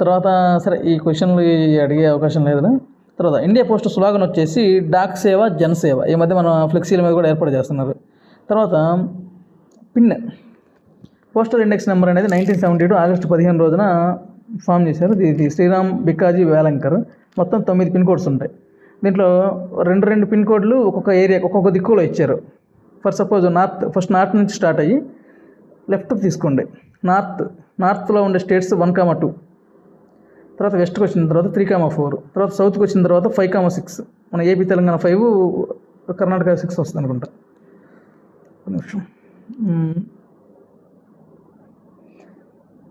తర్వాత సరే, ఈ క్వశ్చన్లు అడిగే అవకాశం లేదు. తర్వాత ఇండియా పోస్ట్ స్లోగన్ వచ్చేసి డాక్ సేవ జనసేవ. ఈ మధ్య మనం ఫ్లెక్సీల మీద కూడా ఏర్పాటు చేస్తున్నారు. తర్వాత పిన్ పోస్టల్ ఇండెక్స్ నెంబర్ అనేది 1972 ఆగస్టు 15 రోజున ఫామ్ చేశారు. ఇది శ్రీరామ్ బికాజీ వేలంకర్. మొత్తం 9 పిన్ కోడ్స్ ఉంటాయి. దీంట్లో 2 పిన్ కోడ్లు ఒక్కొక్క ఏరియా ఒక్కొక్క దిక్కులో ఇచ్చారు. ఫర్ సపోజ్ ఫస్ట్ నార్త్ నుంచి స్టార్ట్ అయ్యి లెఫ్ట్ తీసుకోండి. నార్త్లో ఉండే స్టేట్స్ 1,2, తర్వాత వెస్ట్కి వచ్చిన తర్వాత 3,4, తర్వాత సౌత్కి వచ్చిన తర్వాత 5,6. మన ఏపీ తెలంగాణ 5, కర్ణాటక 6 వస్తుంది అనుకుంటా.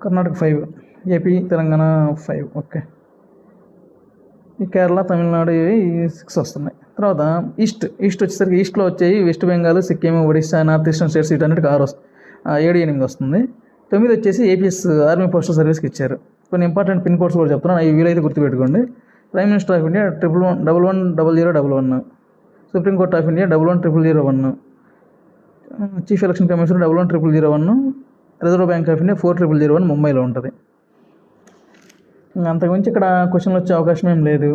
Karnataka 5, AP Telangana 5, okay. ఈ కేరళ తమిళనాడు 6 వస్తున్నాయి. తర్వాత ఈస్ట్ వచ్చేసరికి ఈస్ట్లో వచ్చాయి west Bengal, Sikkim, Odisha, north eastern states, వీటన్నిటికి 7-8 వస్తుంది. 9 వచ్చేసి ఏపీఎస్ ఆర్మీ పోస్టల్ సర్వీస్కి ఇచ్చారు. కొన్ని ఇంపార్టెంట్ పిన్ కోడ్స్ కూడా చెప్తున్నాను, అవి వీలైతే గుర్తుపెట్టుకోండి. Prime minister of India 11110011, supreme court of India 111001, chief election commissioner 111001, reserve bank of India 4001 ముంబైలో ఉంటుంది. అంతకుమించి ఇక్కడ క్వశ్చన్లు వచ్చే అవకాశం ఏం లేదు.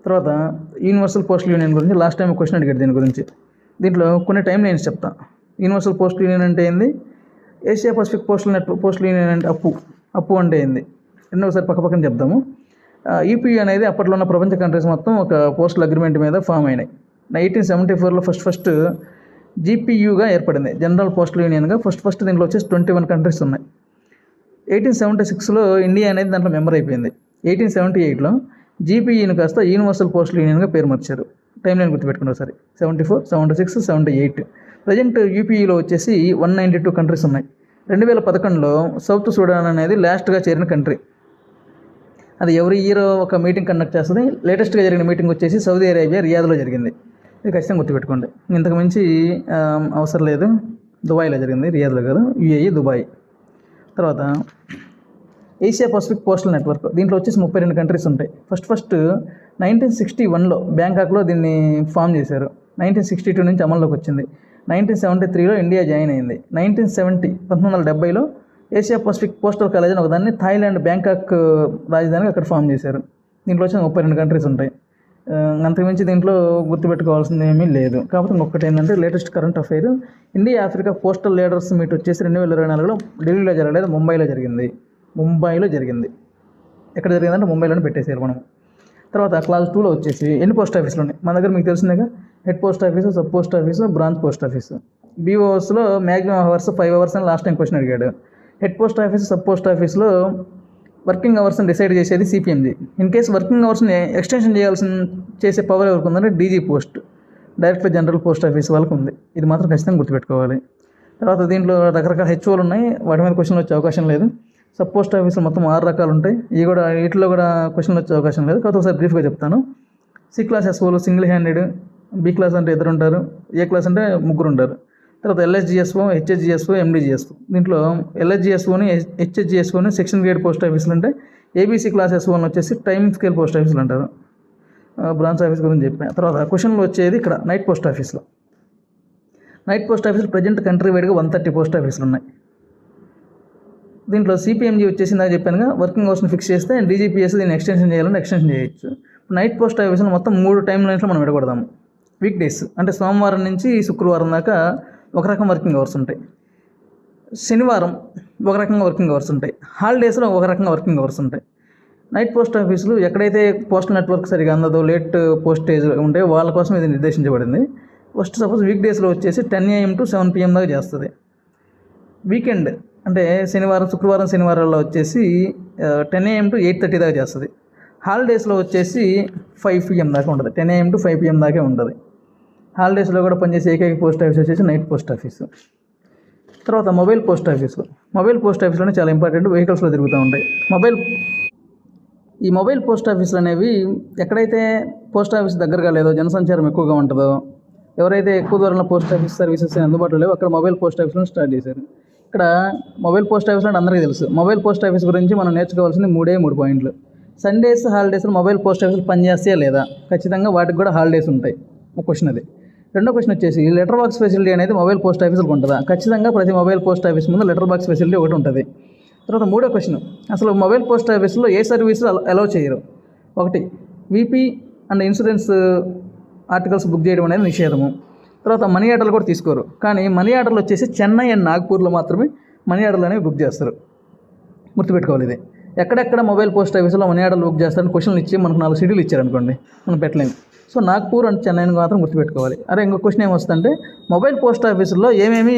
తర్వాత యూనివర్సల్ పోస్టల్ యూనియన్ గురించి లాస్ట్ టైం క్వశ్చన్ అడిగాడు. దీని గురించి దీంట్లో కొన్ని టైం లైన్స్ చెప్తా. యూనివర్సల్ పోస్టల్ యూనియన్ అంటే ఏంది, ఏషియా పసిఫిక్ పోస్టల్ యూనియన్ అంటే అప్పు అంటే ఏంది, రెండోసారి పక్కపక్కన చెప్దాము. ఈపీయూ అనేది అప్పట్లో ఉన్న ప్రపంచ కంట్రీస్ మొత్తం ఒక పోస్టల్ అగ్రిమెంట్ మీద ఫామ్ అయినాయి. 1874లో ఫస్ట్ జీపీయూగా ఏర్పడింది, జనరల్ పోస్టల్ యూనియన్గా. ఫస్ట్ దీంట్లో వచ్చేసి 21 కంట్రీస్ ఉన్నాయి. 1876లో ఇండియా అనేది దాంట్లో మెంబర్ అయిపోయింది. 1878లో జీపీయూని కాస్త యూనివర్సల్ పోస్టల్ యూనియన్గా పేరు మార్చారు. టైం లైన్ గుర్తుపెట్టుకున్నారు ఒకసారి. 74, 76, 78. ప్రజెంట్ యూపీఈలో వచ్చేసి 192 కంట్రీస్ ఉన్నాయి. 2011లో సౌత్ సుడాన్ అనేది లాస్ట్గా చేరిన కంట్రీ. అది ఎవ్రీ ఇయర్ ఒక మీటింగ్ కండక్ట్ చేస్తుంది. లేటెస్ట్గా జరిగిన మీటింగ్ వచ్చేసి సౌదీ అరేబియా రియాద్లో జరిగింది. ఇది ఖచ్చితంగా గుర్తుపెట్టుకోండి. ఇంతకు మించి అవసరం లేదు. దుబాయ్లో జరిగింది, రియాద్లో కాదు, యూఏఈ దుబాయ్. తర్వాత ఏషియా పసిఫిక్ పోస్టల్ నెట్వర్క్. దీంట్లో వచ్చేసి 32 కంట్రీస్ ఉంటాయి. ఫస్ట్ 1961లో బ్యాంకాక్లో దీన్ని ఫామ్ చేశారు. 1962 నుంచి అమల్లోకి వచ్చింది. 1973లో ఇండియా జాయిన్ అయింది. 1970లో ఏషియా పసిఫిక్ పోస్టల్ కాలేజ్ అని ఒకదాన్ని థాయిలాండ్ బ్యాంకాక్ రాజధానిగా అక్కడ ఫామ్ చేశారు. దీంట్లో వచ్చి 32 కంట్రీస్ ఉంటాయి. అంతకుమించి దీంట్లో గుర్తుపెట్టుకోవాల్సింది ఏమీ లేదు. కాకపోతే ఇంకొకటి ఏంటంటే latest current affair, India Africa postal leaders meet వచ్చేసి 2024లో ఢిల్లీలో జరగలేదు, ముంబైలో జరిగింది. ఎక్కడ జరిగిందంటే ముంబైలోనే పెట్టేశారు మనం. తర్వాత క్లాస్ 2లో వచ్చేసి ఎన్ని పోస్ట్ ఆఫీసులు ఉన్నాయి మన దగ్గర మీకు తెలిసిందేగా. Head post office, sub post office, branch post office. బీఓఎస్లో మ్యాక్సిమం అవర్స్ 5 hours అని లాస్ట్ టైం క్వశ్చన్ అడిగాడు. Head post office, sub post ఆఫీస్లో వర్కింగ్ అవర్స్ని డిసైడ్ చేసేది సిపిఎంజీ. ఇన్ కేసు వర్కింగ్ అవర్స్ని ఎక్స్టెన్షన్ చేసే పవర్ ఎవరికి ఉందంటే DG post, director general post office వాళ్ళకు ఉంది. ఇది మాత్రం ఖచ్చితంగా గుర్తుపెట్టుకోవాలి. తర్వాత దీంట్లో రకరకాల హెచ్ఓలు ఉన్నాయి, వాటి మీద క్వశ్చన్లు వచ్చే అవకాశం లేదు. సబ్ పోస్ట్ ఆఫీసులు మొత్తం 6 రకాలు ఉంటాయి. వీటిలో కూడా క్వశ్చన్లు వచ్చే అవకాశం లేదు. కాకపోతే ఒకసారి బ్రీఫ్గా చెప్తాను. సి క్లాస్ ఎస్ఓలు సింగిల్ హ్యాండెడ్, బి క్లాస్ అంటే 2 ఉంటారు, ఏ క్లాస్ అంటే 3 ఉంటారు. తర్వాత ఎల్ఎస్జిఎస్ఓ, హెచ్హెచ్జిఎస్ఓ, ఎండిజిఎస్ఓ. దీంట్లో ఎల్ఎస్జిఎస్ఓని, హెచ్హెచ్జిఎస్ఓని సెక్షన్ గ్రేడ్ పోస్ట్ ఆఫీసులు అంటే, ఏబీసీ క్లాస్ ఎస్ఓని వచ్చేసి టైమ్ స్కేల్ పోస్ట్ ఆఫీసులు అంటారు. బ్రాంచ్ ఆఫీస్ గురించి చెప్పిన తర్వాత క్వశ్చన్లు వచ్చేది ఇక్కడ నైట్ పోస్ట్ ఆఫీస్లో. నైట్ పోస్ట్ ఆఫీసులు ప్రజెంట్ కంట్రీ వైడ్గా 130 పోస్ట్ ఆఫీసులు ఉన్నాయి. దీంట్లో సిపిఎంజీ వచ్చేసి నాకు చెప్పానుగా, వర్కింగ్ అవర్స్ని ఫిక్స్ చేస్తే డీజీపీఎస్ దీన్ని ఎక్స్టెన్షన్ చేయాలంటే ఎక్స్టెన్షన్ చేయొచ్చు. నైట్ పోస్ట్ ఆఫీసులు మొత్తం 3 టైం లైన్స్లో మనం విడగొడదాము. వీక్ డేస్ అంటే సోమవారం నుంచి శుక్రవారం దాకా ఒక రకం వర్కింగ్ అవర్స్ ఉంటాయి. శనివారం ఒక రకంగా వర్కింగ్ అవర్స్ ఉంటాయి. హాలిడేస్లో ఒక రకంగా వర్కింగ్ అవర్స్ ఉంటాయి. నైట్ పోస్ట్ ఆఫీసులు ఎక్కడైతే పోస్టల్ నెట్వర్క్ సరిగా అందదో, లేట్ పోస్టేజ్ ఉంటే వాళ్ళ కోసం ఇది నిర్దేశించబడింది. సపోజ్ వీక్ డేస్లో వచ్చేసి 10 AM to 7 PM దాకా చేస్తుంది. వీకెండ్ అంటే శుక్రవారం, శనివారాల్లో వచ్చేసి 10 AM to 8:30 దాకా చేస్తుంది. హాలిడేస్లో వచ్చేసి 5 PM దాకా ఉంటుంది. 10 AM to 5 PM దాకే ఉంటుంది. హాలిడేస్లో కూడా పనిచేసే ఏకైక పోస్ట్ ఆఫీస్ వచ్చేసి నైట్ పోస్ట్ ఆఫీసు. తర్వాత mobile post office. Mobile post ఆఫీసులోనే చాలా ఇంపార్టెంట్, వెహికల్స్లో తిరుగుతూ ఉంటాయి. ఈ మొబైల్ పోస్ట్ ఆఫీసులు అనేవి ఎక్కడైతే పోస్ట్ ఆఫీస్ దగ్గరగా లేదో, జనసంచారం ఎక్కువగా ఉంటుందో, ఎవరైతే ఎక్కువ దూరంలో పోస్ట్ ఆఫీస్ సర్వీసెస్ అందుబాటులో లేవో అక్కడ మొబైల్ పోస్ట్ ఆఫీసులను స్టార్ట్ చేశారు. ఇక్కడ మొబైల్ పోస్ట్ ఆఫీస్ అంటే అందరికీ తెలుసు. మొబైల్ పోస్ట్ ఆఫీస్ గురించి మనం నేర్చుకోవాల్సింది 3 పాయింట్లు. సండేస్, హాలిడేస్లో మొబైల్ పోస్ట్ ఆఫీసులు పనిచేస్తాయా లేదా? ఖచ్చితంగా వాటికి కూడా హాలిడేస్ ఉంటాయి. ఒక క్వశ్చన్ అది. రెండో క్వశ్చన్ వచ్చేసి లెటర్ బాక్స్ ఫెసిలిటీ అనేది మొబైల్ పోస్ట్ ఆఫీసులకు ఉంటుందా? ఖచ్చితంగా ప్రతి మొబైల్ పోస్ట్ ఆఫీస్ ముందు లెటర్ బాక్స్ ఫెసిలిటీ ఒకటి ఉంటుంది. తర్వాత మూడో క్వశ్చన్, అసలు మొబైల్ పోస్ట్ ఆఫీస్లో ఏ సర్వీసులు అలౌ చేయరు? 1 VP and insurance articles book చేయడం అనేది నిషేధము. తర్వాత మనీ ఆర్డర్లు కూడా తీసుకోరు. కానీ మనీ ఆర్డర్లు వచ్చేసి చెన్నై అండ్ నాగ్పూర్లో మాత్రమే మనీ ఆర్డర్లు అనేవి బుక్ చేస్తారు. గుర్తుపెట్టుకోవాలి ఇది. ఎక్కడెక్కడ మొబైల్ పోస్ట్ ఆఫీసులో మనీ ఆర్డర్లు బుక్ చేస్తారని క్వశ్చన్లు ఇచ్చి మనకు 4 సిటీలు ఇచ్చారనుకోండి, మనం పెట్టలేము. సో నాగ్పూర్ అండ్ చెన్నైని మాత్రం గుర్తుపెట్టుకోవాలి. ఇంకో క్వశ్చన్ ఏమొస్తుందంటే మొబైల్ పోస్ట్ ఆఫీసుల్లో ఏమేమి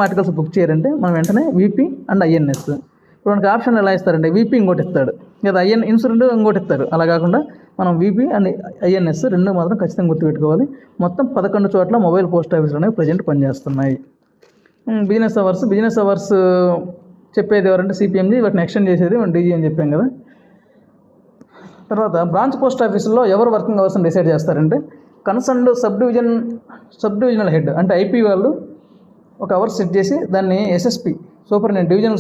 ఆర్టికల్స్ బుక్ చేయరంటే మనం వెంటనే వీపీ అండ్ ఐఎన్ఎస్. ఇప్పుడు మనకి ఆప్షన్ ఎలా ఇస్తారంటే వీపీ ఇంకోటి ఇస్తాడు, లేదా ఇన్సూరెన్స్ ఇంకోటి ఇస్తారు. అలా కాకుండా మనం వీపీ అండ్ ఐఎన్ఎస్ 2 మాత్రం ఖచ్చితంగా గుర్తుపెట్టుకోవాలి. మొత్తం 11 చోట్ల మొబైల్ పోస్ట్ ఆఫీసులు అనేవి ప్రజెంట్ పనిచేస్తున్నాయి. బిజినెస్ అవర్స్ చెప్పేది ఎవరంటే సిపిఎంజీ, వాటిని ఎక్స్టెండ్ చేసేది మనం డీజీ అని చెప్పాం కదా. తర్వాత బ్రాంచ్ పోస్ట్ ఆఫీసుల్లో ఎవరు వర్కింగ్ అవర్స్ని డిసైడ్ చేస్తారంటే కన్సర్న్డ్ సబ్ డివిజనల్ హెడ్ అంటే ఐపీ వాళ్ళు ఒక అవర్ సెట్ చేసి దాన్ని SSP superintendent divisional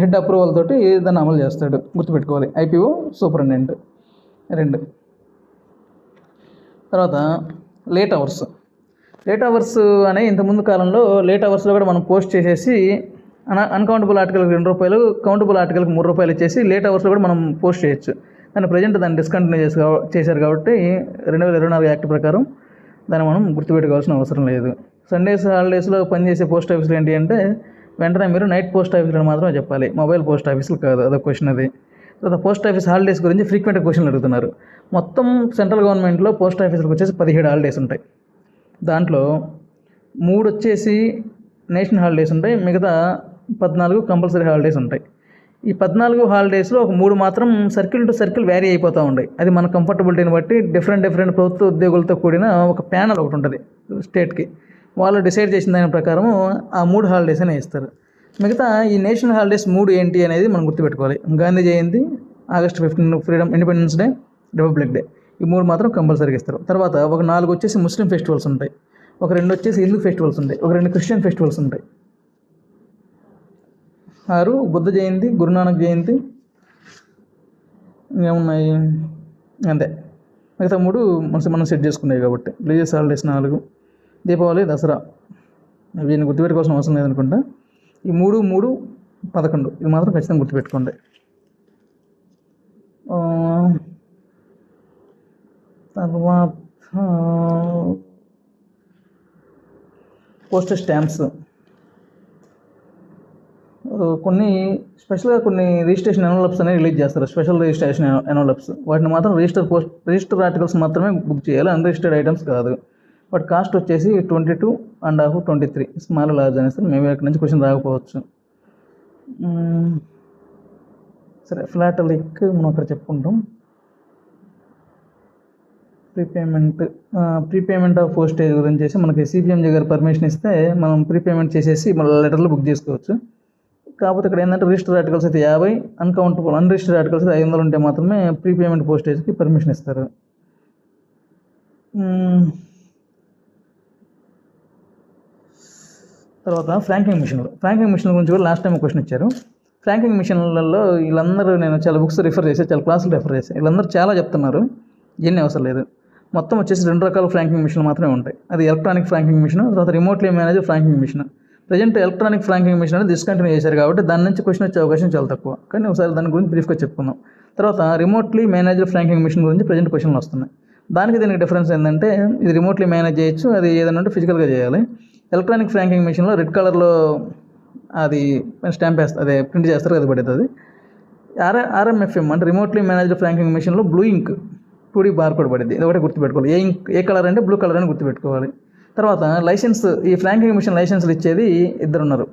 head approval తోటి దాన్ని అమలు చేస్తాడు. గుర్తుపెట్టుకోవాలి. IPO superintendent 2. తర్వాత లేట్ అవర్స్ అనే ఇంతకుముందు కాలంలో లేట్ అవర్స్లో కూడా మనం పోస్ట్ చేసేసి అన్కౌంటబుల్ ఆర్టికల్కి ₹2, కౌంటబుల్ ఆర్టికల్కి ₹3 ఇచ్చేసి లేట్ అవర్స్లో కూడా మనం పోస్ట్ చేయొచ్చు. కానీ ప్రజెంట్ దాన్ని డిస్కంటిన్యూ చేశారు కాబట్టి 2024 యాక్ట్ ప్రకారం దాన్ని మనం గుర్తుపెట్టుకోవాల్సిన అవసరం లేదు. సండేస్, హాలిడేస్లో పనిచేసే పోస్ట్ ఆఫీసులు ఏంటి అంటే వెంటనే మీరు నైట్ పోస్ట్ ఆఫీసులను మాత్రమే చెప్పాలి, మొబైల్ పోస్ట్ ఆఫీసులు కాదు. అదొక క్వశ్చన్ అది. తర్వాత పోస్ట్ ఆఫీస్ హాలిడేస్ గురించి ఫ్రీక్వెంట్ క్వశ్చన్లు అడుగుతున్నారు. మొత్తం సెంట్రల్ గవర్నమెంట్లో పోస్ట్ ఆఫీసులకు వచ్చేసి 17 హాలిడేస్ ఉంటాయి. దాంట్లో 3 వచ్చేసి నేషనల్ హాలిడేస్ ఉంటాయి, మిగతా 14 కంపల్సరీ హాలిడేస్ ఉంటాయి. ఈ 14 హాలిడేస్లో ఒక 3 మాత్రం సర్కిల్ టు సర్కిల్ వేరీ అయిపోతూ ఉంటాయి. అది మన కంఫర్టబిలిటీని బట్టి డిఫరెంట్ ప్రభుత్వ ఉద్యోగులతో కూడిన ఒక ప్యానల్ ఒకటి ఉంటుంది స్టేట్కి. వాళ్ళు డిసైడ్ చేసిన దాని ప్రకారం ఆ 3 హాలిడేస్ అనే ఇస్తారు. మిగతా ఈ నేషనల్ హాలిడేస్ 3 ఏంటి అనేది మనం గుర్తుపెట్టుకోవాలి. గాంధీ జయంతి, August 15 freedom independence day, republic day, ఈ 3 మాత్రం కంపల్సరీగా ఇస్తారు. తర్వాత ఒక 4 వచ్చేసి ముస్లిం ఫెస్టివల్స్ ఉంటాయి, ఒక 2 వచ్చేసి హిందూ ఫెస్టివల్స్ ఉంటాయి, ఒక 2 క్రిస్టియన్ ఫెస్టివల్స్ ఉంటాయి. 6 బుద్ధ జయంతి, గురునానక్ జయంతి, ఏమున్నాయి అంతే. మిగతా 3 మనం సెట్ చేసుకున్నాయి కాబట్టి. రిలీజియస్ హాలిడేస్ 4, దీపావళి, దసరా, వీటిని గుర్తుపెట్టుకోవాల్సిన అవసరం లేదనుకుంటా. ఈ 3, 3, 11 ఇది మాత్రం ఖచ్చితంగా గుర్తుపెట్టుకోండి. తర్వాత పోస్టల్ స్టాంప్స్, కొన్ని స్పెషల్గా కొన్ని రిజిస్ట్రేషన్ ఎన్వలప్స్ అనేవి రిలీజ్ చేస్తారు, స్పెషల్ రిజిస్ట్రేషన్ ఎన్వలప్స్. వాటిని మాత్రం రిజిస్టర్ ఆర్టికల్స్ మాత్రమే బుక్ చేయాలి, అన్రిజిస్టర్డ్ ఐటమ్స్ కాదు. వాటి కాస్ట్ వచ్చేసి 22.5, 23 స్మాల్ లార్జ్ అనేసి మేము ఇక్కడ నుంచి క్వశ్చన్ రాకపోవచ్చు. సరే, ఫ్లాట్ లిక్ మనం అక్కడ చెప్పుకుంటాం. ప్రీపేమెంట్ ఆఫ్ పోస్టేజ్ గురించి మనకి సిపిఎంజీ గారు పర్మిషన్ ఇస్తే మనం ప్రీపేమెంట్ చేసేసి మళ్ళీ లెటర్లు బుక్ చేసుకోవచ్చు. కాకపోతే ఇక్కడ ఏంటంటే రిజిస్టర్ ఆర్టికల్స్ అయితే 50, అన్కౌంటబుల్ అన్రిజిస్టర్డ్ ఆర్టికల్స్ అయితే 500 ఉంటే మాత్రమే ప్రీపేమెంట్ పోస్టేజ్కి పర్మిషన్ ఇస్తారు. తర్వాత ఫ్రాంకింగ్ మిషన్ గురించి కూడా లాస్ట్ టైం క్వశ్చన్ ఇచ్చారు. ఫ్రాంకింగ్ మిషన్లలో వీళ్ళందరూ నేను చాలా బుక్స్ రిఫర్ చేసి, చాలా క్లాసులు రిఫర్ చేసి, వీళ్ళందరూ చాలా చెప్తున్నారు, ఎన్ని అవసరం లేదు. మొత్తం వచ్చేసి 2 రకాల ఫ్రాంకింగ్ మిషన్లు మాత్రమే ఉంటాయి. అది ఎలక్ట్రానిక్ ఫ్రాంకింగ్ మిషన్, తర్వాత remotely manage franking machine. Present electronic franking machine అనేది డిస్కంటిన్యూ చేశారు కాబట్టి దాని నుంచి క్వశ్చన్ వచ్చే అవకాశం చాలా తక్కువ. కానీ ఒకసారి దాని గురించి బ్రీఫ్గా చెప్పుకుందాం. తర్వాత రిమోట్లీ మేనేజ్ ఫ్రాంకింగ్ మిషన్ గురించి ప్రజెంట్ క్వశ్చన్లు వస్తున్నాయి. దీనికి డిఫరెన్స్ ఏంటంటే ఇది రిమోట్లీ మేనేజ్ చేయొచ్చు, అది ఏదైనా అంటే ఫిజికల్గా చేయాలి. ఎలక్ట్రానిక్ ఫ్రాంకింగ్ మిషన్లో రెడ్ కలర్లో అది స్టాంప్ అదే ప్రింట్ చేస్తారు, అది పడుతుంది. ఆర్ఎంఎఫ్ఎం అంటే రిమోట్లీ మేనేజ్డ్ ఫ్రాంకింగ్ మిషన్లో బ్లూ ఇంక్ 2D బార్కోడ్ పడింది, ఇది ఒకటి గుర్తుపెట్టుకోవాలి. ఏ కలర్ అంటే బ్లూ కలర్ అని గుర్తుపెట్టుకోవాలి. తర్వాత లైసెన్స్, ఈ ఫ్రాంకింగ్ మిషన్ లైసెన్స్లు ఇచ్చేది 2 ఉన్నారు.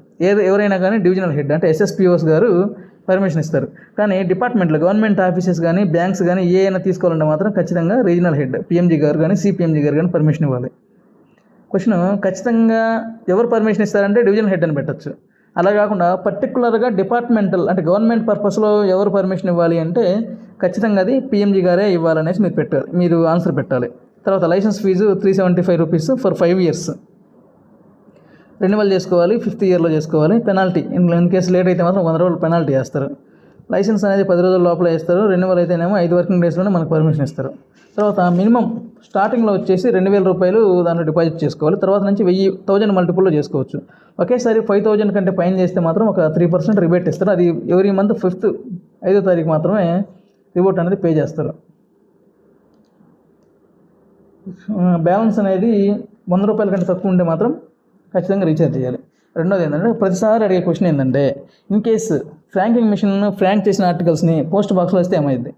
ఎవరైనా కానీ డివిజనల్ హెడ్ అంటే ఎస్ఎస్పిఓస్ గారు పర్మిషన్ ఇస్తారు. కానీ డిపార్ట్మెంట్లో గవర్నమెంట్ ఆఫీసెస్ కానీ బ్యాంక్స్ కానీ ఏమైనా తీసుకోవాలంటే మాత్రం ఖచ్చితంగా రీజనల్ హెడ్ పిఎంజీ గారు కానీ సిపిఎంజీ గారు కానీ పర్మిషన్ ఇవ్వాలి. క్వశ్చన్ ఖచ్చితంగా ఎవరు పర్మిషన్ ఇస్తారంటే డివిజనల్ హెడ్ అని పెట్టచ్చు. అలా కాకుండా పర్టికులర్గా డిపార్ట్మెంటల్ అంటే గవర్నమెంట్ పర్పస్లో ఎవరు పర్మిషన్ ఇవ్వాలి అంటే ఖచ్చితంగా అది పిఎంజీ గారే ఇవ్వాలనేసి మీరు ఆన్సర్ పెట్టాలి. తర్వాత license fee 375 rupees for 5 years. Renewal చేసుకోవాలి, 5th ఇయర్లో చేసుకోవాలి. పెనాల్టీ ఇన్ కేసు లేట్ అయితే మాత్రం 100 రోజులు పెనాల్టీ వేస్తారు. లైసెన్స్ అనేది 10 రోజుల లోపల వేస్తారు. రెన్యువల్ అయితేనేమో 5 working daysలోనే మనకు పర్మిషన్ ఇస్తారు. తర్వాత మినిమం స్టార్టింగ్లో వచ్చేసి 2,000 రూపాయలు దాంట్లో డిపాజిట్ చేసుకోవాలి. తర్వాత నుంచి 1,000 మల్టిపుల్లో చేసుకోవచ్చు. ఒకేసారి 5,000 కంటే పైన చేస్తే మాత్రం ఒక 3% రిబేట్ ఇస్తారు. అది ఎవ్రీ మంత్ 5వ తారీఖు మాత్రమే రిబోట్ అనేది పే చేస్తారు. బ్యాలెన్స్ అనేది 100 రూపాయల కంటే తక్కువ ఉంటే మాత్రం ఖచ్చితంగా రీఛార్జ్ చేయాలి. రెండోది ఏంటంటే ప్రతిసారి అడిగే క్వశ్చన్ ఏంటంటే in case franking machine frank చేసిన ఆర్టికల్స్ని పోస్ట్ బాక్స్లో వేస్తే ఏమైంది?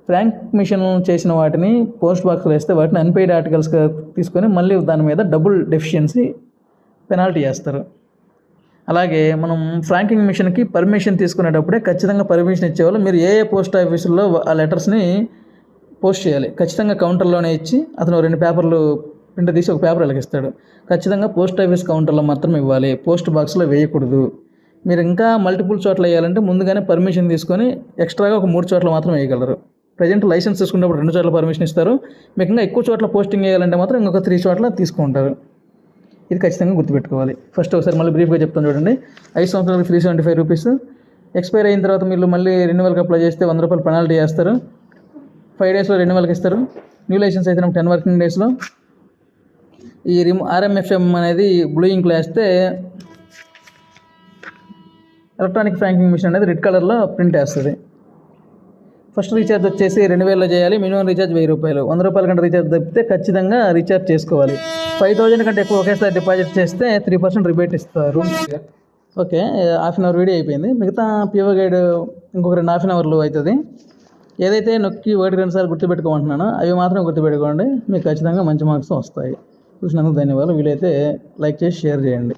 ఫ్రాంక్ మిషన్ చేసిన వాటిని పోస్ట్ బాక్స్లో వేస్తే వాటిని అన్పెయిడ్ ఆర్టికల్స్గా తీసుకొని మళ్ళీ దాని మీద డబుల్ డెఫిషియన్సీ పెనాల్టీ చేస్తారు. అలాగే మనం ఫ్రాంకింగ్ మిషన్కి పర్మిషన్ తీసుకునేటప్పుడే ఖచ్చితంగా పర్మిషన్ ఇచ్చేవాళ్ళు మీరు ఏ పోస్ట్ ఆఫీసుల్లో ఆ లెటర్స్ని పోస్ట్ చేయాలి. ఖచ్చితంగా కౌంటర్లోనే ఇచ్చి అతను 2 పేపర్లు ప్రింట్ తీసి ఒక పేపర్ వెలిగిస్తాడు. ఖచ్చితంగా పోస్ట్ ఆఫీస్ కౌంటర్లో మాత్రం ఇవ్వాలి, పోస్ట్ బాక్స్లో వేయకూడదు. మీరు ఇంకా మల్టిపుల్ చోట్ల వేయాలంటే ముందుగానే పర్మిషన్ తీసుకొని ఎక్స్ట్రాగా ఒక 3 చోట్ల మాత్రం వేయగలరు. ప్రజెంట్ లైసెన్స్ తీసుకున్నప్పుడు 2 చోట్ల పర్మిషన్ ఇస్తారు. మీకు ఇంకా ఎక్కువ చోట్ల పోస్టింగ్ వేయాలంటే మాత్రం ఇంకొక 3 చోట్ల తీసుకుంటారు. ఇది ఖచ్చితంగా గుర్తుపెట్టుకోవాలి. ఫస్ట్ ఒకసారి మళ్ళీ బ్రీఫ్గా చెప్తాను చూడండి. 5 సంవత్సరాలకు 375 రూపీస్. ఎక్స్పైర్ అయిన తర్వాత మీరు మళ్ళీ రెన్యువల్కి అప్లై చేస్తే 100 రూపాయలు పెనాల్టీ చేస్తారు. 5 డేస్లో రెన్యువల్కి ఇస్తారు. న్యూ లైసెన్స్ అయితే 10 వర్కింగ్ డేస్లో. ఈ ఆర్ఎంఎఫ్ఎం అనేది బ్లూ ఇంక్లో వేస్తే ఎలక్ట్రానిక్ ఫ్రాంకింగ్ మిషన్ అనేది రెడ్ కలర్లో ప్రింట్ వేస్తుంది. ఫస్ట్ రీఛార్జ్ వచ్చేసి 2,000లో చేయాలి. మినిమం రీఛార్జ్ 1,000 రూపాయలు. 100 రూపాయల కంటే రీఛార్జ్ తప్పితే ఖచ్చితంగా రీఛార్జ్ చేసుకోవాలి. 5,000 కంటే ఎక్కువ ఒకేసారి డిపాజిట్ చేస్తే 3% రిబేట్ ఇస్తారు. Okay, half an hour video అయిపోయింది. మిగతా పిఓ గైడ్ ఇంకొక 2 హాఫ్ అన్ అవర్లు అవుతుంది. ఏదైతే నొక్కి 1-2 సార్లు గుర్తుపెట్టుకోమంటున్నానో అవి మాత్రం గుర్తుపెట్టుకోండి, మీకు ఖచ్చితంగా మంచి మార్క్స్ వస్తాయి. చూసినందుకు ధన్యవాదాలు. వీలైతే లైక్ చేసి షేర్ చేయండి.